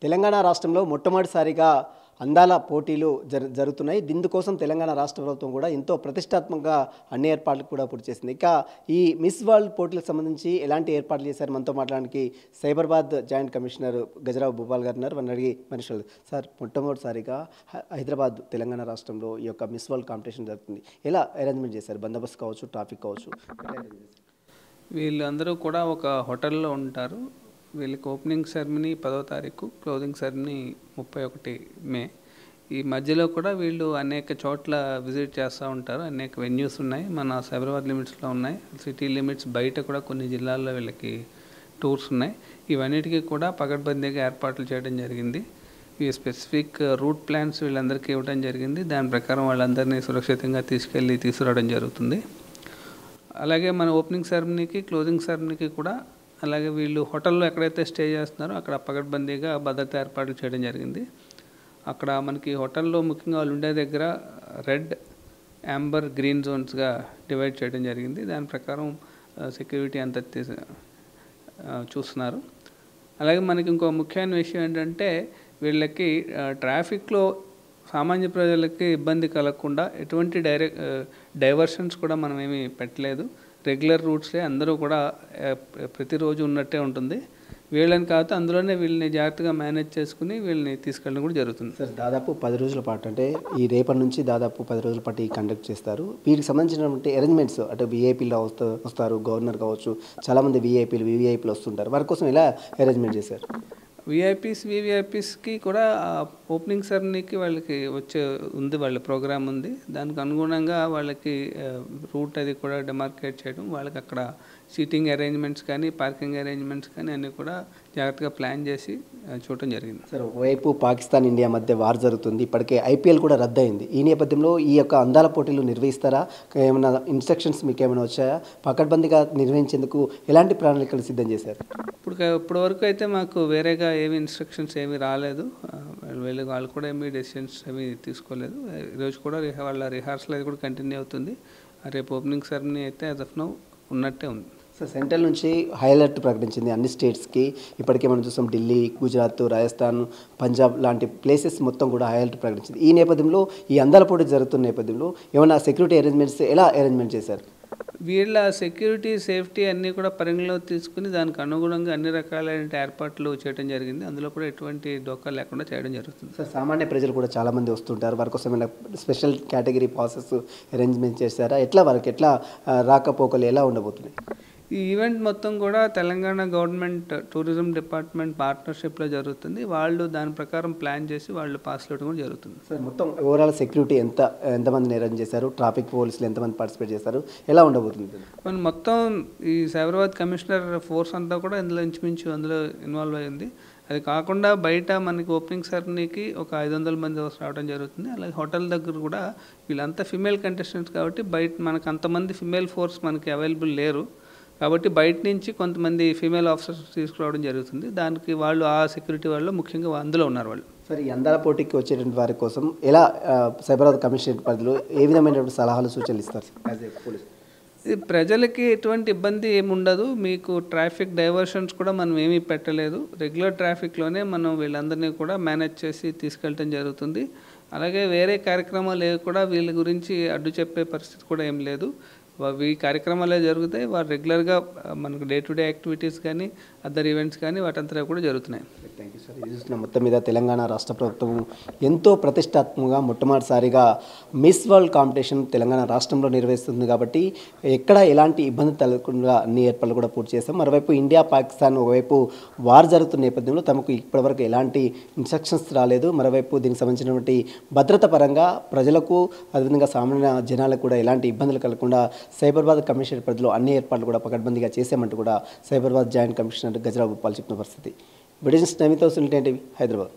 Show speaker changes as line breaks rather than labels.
తెలంగాణ రాష్ట్రంలో మొట్టమొదటిసారిగా అందాల పోటీలు జరుగుతున్నాయి. దీనికోసం తెలంగాణ రాష్ట్ర ప్రభుత్వం కూడా ఎంతో ప్రతిష్టాత్మకంగా అన్ని ఏర్పాట్లు కూడా పూర్తి చేసింది. ఇక ఈ మిస్ వరల్డ్ పోటీలకు సంబంధించి ఎలాంటి ఏర్పాట్లు చేశారు మనతో మాట్లాడడానికి సైబరాబాద్ జాయింట్ కమిషనర్ గజరావు భూపాల్ గారు ఉన్నారు. వారిని అడిగి మనుషులు సార్, మొట్టమొదటిసారిగా హైదరాబాద్ తెలంగాణ రాష్ట్రంలో ఈ యొక్క మిస్ వరల్డ్ కాంపిటీషన్ జరుగుతుంది. ఎలా అరేంజ్మెంట్ చేశారు? బందోబస్తు కావచ్చు, ట్రాఫిక్ కావచ్చు.
వీళ్ళందరూ కూడా ఒక హోటల్లో ఉంటారు. వీళ్ళకి ఓపెనింగ్ సెరమనీ 10వ తారీఖు, క్లోజింగ్ సెరమనీ 31 మే. ఈ మధ్యలో కూడా వీళ్ళు అనేక చోట్ల విజిట్ చేస్తూ ఉంటారు. అనేక వెన్యూస్ ఉన్నాయి, మన సైబరాబాద్ లిమిట్స్లో ఉన్నాయి, సిటీ లిమిట్స్ బయట కూడా కొన్ని జిల్లాల్లో వీళ్ళకి టూర్స్ ఉన్నాయి. ఇవన్నిటికీ కూడా పకడ్బందీగా ఏర్పాట్లు చేయడం జరిగింది. ఈ స్పెసిఫిక్ రూట్ ప్లాన్స్ వీళ్ళందరికీ ఇవ్వడం జరిగింది. దాని ప్రకారం వాళ్ళందరినీ సురక్షితంగా తీసుకురావడం జరుగుతుంది. అలాగే మన ఓపెనింగ్ సెరమనీకి, క్లోజింగ్ సెరమనీకి కూడా అలాగే వీళ్ళు హోటల్లో ఎక్కడైతే స్టే చేస్తున్నారో అక్కడ పకడ్బందీగా భద్రతా ఏర్పాట్లు చేయడం జరిగింది. అక్కడ మనకి హోటల్లో ముఖ్యంగా వాళ్ళు ఉండే దగ్గర రెడ్, యాంబర్, గ్రీన్ జోన్స్గా డివైడ్ చేయడం జరిగింది. దాని ప్రకారం సెక్యూరిటీ అంతా చూస్తున్నారు. అలాగే మనకి ఇంకో ముఖ్యమైన విషయం ఏంటంటే వీళ్ళకి ట్రాఫిక్లో సామాన్య ప్రజలకి ఇబ్బంది కలగకుండా ఎటువంటి డైవర్షన్స్ కూడా మనం ఏమీ పెట్టలేదు. రెగ్యులర్ రూట్సే అందరూ కూడా ప్రతిరోజు ఉన్నట్టే ఉంటుంది. వీళ్ళని కాదు, అందులోనే వీళ్ళని జాగ్రత్తగా మేనేజ్ చేసుకుని వీళ్ళని తీసుకెళ్ళడం కూడా జరుగుతుంది.
సార్, దాదాపు 10 రోజుల పాటు, అంటే ఈ రేపటి నుంచి దాదాపు 10 రోజుల పాటు కండక్ట్ చేస్తారు. వీటికి సంబంధించినటువంటి అరేంజ్మెంట్స్, అంటే వీఐపీలు వస్తారు, గవర్నర్ కావచ్చు, చాలామంది వీవీఐపీలు వస్తుంటారు. వారి కోసం ఎలా అరేంజ్మెంట్ చేశారు?
వీవీఐపీస్కి కూడా ఓపెనింగ్ సెరమనీకి వాళ్ళకి ఉంది, వాళ్ళ ప్రోగ్రామ్ ఉంది. దానికి అనుగుణంగా వాళ్ళకి రూట్ అది కూడా డిమార్కేట్ చేయడం, వాళ్ళకి అక్కడ సీటింగ్ అరేంజ్మెంట్స్ కానీ, పార్కింగ్ అరేంజ్మెంట్స్ కానీ అన్నీ కూడా జాగ్రత్తగా ప్లాన్ చేసి చూడటం జరిగింది.
సార్, ఒకవైపు పాకిస్తాన్, ఇండియా మధ్య వార్ జరుగుతుంది. ఇప్పటికే ఐపీఎల్ కూడా రద్దయింది. ఈ నేపథ్యంలో ఈ యొక్క అందాల పోటీలు నిర్వహిస్తారా? ఏమైనా ఇన్స్ట్రక్షన్స్ మీకు ఏమైనా వచ్చాయా? పకడ్బందీగా నిర్వహించేందుకు ఎలాంటి ప్రణాళికలు సిద్ధం చేశారు?
ఇప్పటి వరకు అయితే మాకు వేరేగా ఏమి ఇన్స్ట్రక్షన్స్ ఏమీ రాలేదు. వాళ్ళు కూడా ఏమీ డెసిషన్స్ ఏమీ తీసుకోలేదు. ఈరోజు కూడా వాళ్ళ రిహార్సల్ అది కూడా కంటిన్యూ అవుతుంది. రేపు ఓపెనింగ్ సెరమనీ అయితే యాజ్ ఆఫ్ నౌ ఉన్నట్టే ఉంది.
సార్, సెంట్రల్ నుంచి హై అలర్ట్ ప్రకటించింది అన్ని స్టేట్స్కి. ఇప్పటికే మనం చూసాం, ఢిల్లీ, గుజరాత్, రాజస్థాన్, పంజాబ్ లాంటి ప్లేసెస్ మొత్తం కూడా హై అలర్ట్ ప్రకటించింది. ఈ నేపథ్యంలో ఈ అందాల పోటీ జరుగుతున్న నేపథ్యంలో ఏమైనా సెక్యూరిటీ అరేంజ్మెంట్స్ ఎలా అరేంజ్మెంట్ చేశారు?
వీళ్ళ సెక్యూరిటీ, సేఫ్టీ అన్నీ కూడా పరిగణలో తీసుకుని దానికి అనుగుణంగా అన్ని రకాలైన ఏర్పాట్లు చేయడం జరిగింది. అందులో కూడా ఎటువంటి డోకా లేకుండా చేయడం జరుగుతుంది.
సార్, సామాన్య ప్రజలు కూడా చాలామంది వస్తుంటారు. వారి కోసం ఏమైనా స్పెషల్ కేటగిరీ పాసెస్ అరేంజ్మెంట్ చేశారా? వారికి ఎట్లా రాకపోకలు ఎలా ఉండబోతున్నాయి?
ఈ ఈవెంట్ మొత్తం కూడా తెలంగాణ గవర్నమెంట్ టూరిజం డిపార్ట్మెంట్ పార్ట్నర్షిప్లో జరుగుతుంది. వాళ్ళు దాని ప్రకారం ప్లాన్ చేసి వాళ్ళు పాస్ ఇవ్వడం కూడా జరుగుతుంది.
సార్, మొత్తం ఓవరాల్ సెక్యూరిటీ ఎంతమందిని అరేంజ్ చేశారు? ట్రాఫిక్ పోలీసులు ఎంతమంది పార్టిసిపేట్ చేశారు? ఎలా ఉండబోతుంది?
మనం మొత్తం ఈ సైబరాబాద్ కమిషనర్ ఫోర్స్ అంతా కూడా ఇందులో ఇంచుమించు అందులో ఇన్వాల్వ్ అయ్యింది. అది కాకుండా బయట మనకి ఓపెనింగ్ సెరమనీకి ఒక 500 మంది రావడం జరుగుతుంది. అలాగే హోటల్ దగ్గర కూడా వీళ్ళంతా ఫిమేల్ కంటెస్టెంట్స్ కాబట్టి బయట మనకు అంతమంది ఫిమేల్ ఫోర్స్ మనకి అవైలబుల్ లేరు. కాబట్టి బయట నుంచి కొంతమంది ఫీమేల్ ఆఫీసర్స్ తీసుకురావడం జరుగుతుంది. దానికి వాళ్ళు ఆ సెక్యూరిటీ వాళ్ళు ముఖ్యంగా అందులో ఉన్నారు వాళ్ళు.
సరే, ఈ అందాల పోటీకి వచ్చేటువంటి వారి కోసం ఎలా సైబరాబాద్ కమిషనర్ పరిధిలో ఏ విధమైనటువంటి సలహాలు, సూచనలు ఇస్తారు యాజ్ ఏ పోలీస్?
ప్రజలకి ఎటువంటి ఇబ్బంది ఏమి ఉండదు. మీకు ట్రాఫిక్ డైవర్షన్స్ కూడా మనం ఏమీ పెట్టలేదు. రెగ్యులర్ ట్రాఫిక్లోనే మనం వీళ్ళందరినీ కూడా మేనేజ్ చేసి తీసుకెళ్ళటం జరుగుతుంది. అలాగే వేరే కార్యక్రమాలు ఏవి కూడా వీళ్ళ గురించి అడ్డు చెప్పే పరిస్థితి కూడా ఏం లేదు. ఈ కార్యక్రమాలే జరుగుతాయి. వారు రెగ్యులర్గా మనకు డే టు డే యాక్టివిటీస్ కానీ, అదర్ ఈవెంట్స్ కానీ వాటంతా కూడా జరుగుతున్నాయి.
Thank you sir. ఇది చూసిన మొత్తం మీద తెలంగాణ రాష్ట్ర ప్రభుత్వం ఎంతో ప్రతిష్టాత్మకంగా మొట్టమొదటిసారిగా మిస్ వరల్డ్ కాంపిటీషన్ తెలంగాణ రాష్ట్రంలో నిర్వహిస్తుంది. కాబట్టి ఎక్కడ ఎలాంటి ఇబ్బంది తలగకుండా అన్ని ఏర్పాట్లు కూడా పూర్తి చేస్తాం. మరోవైపు ఇండియా, పాకిస్తాన్ ఒకవైపు వార్ జరుగుతున్న నేపథ్యంలో తమకు ఇప్పటివరకు ఎలాంటి ఇన్స్ట్రక్షన్స్ రాలేదు. మరోవైపు దీనికి సంబంధించినటువంటి భద్రత పరంగా ప్రజలకు, అదేవిధంగా సామాన్య జనాలకు కూడా ఎలాంటి ఇబ్బందులు కలగకుండా సైబరాబాద్ కమిషనర్ పరిధిలో అన్ని ఏర్పాట్లు కూడా పకడ్బందీగా చేసామంటూ కూడా సైబరాబాద్ జాయింట్ కమిషనర్ గజరావు భూపాల్ చెప్పిన పరిస్థితి. విడిజన్స్ 9,000 హైదరాబాద్.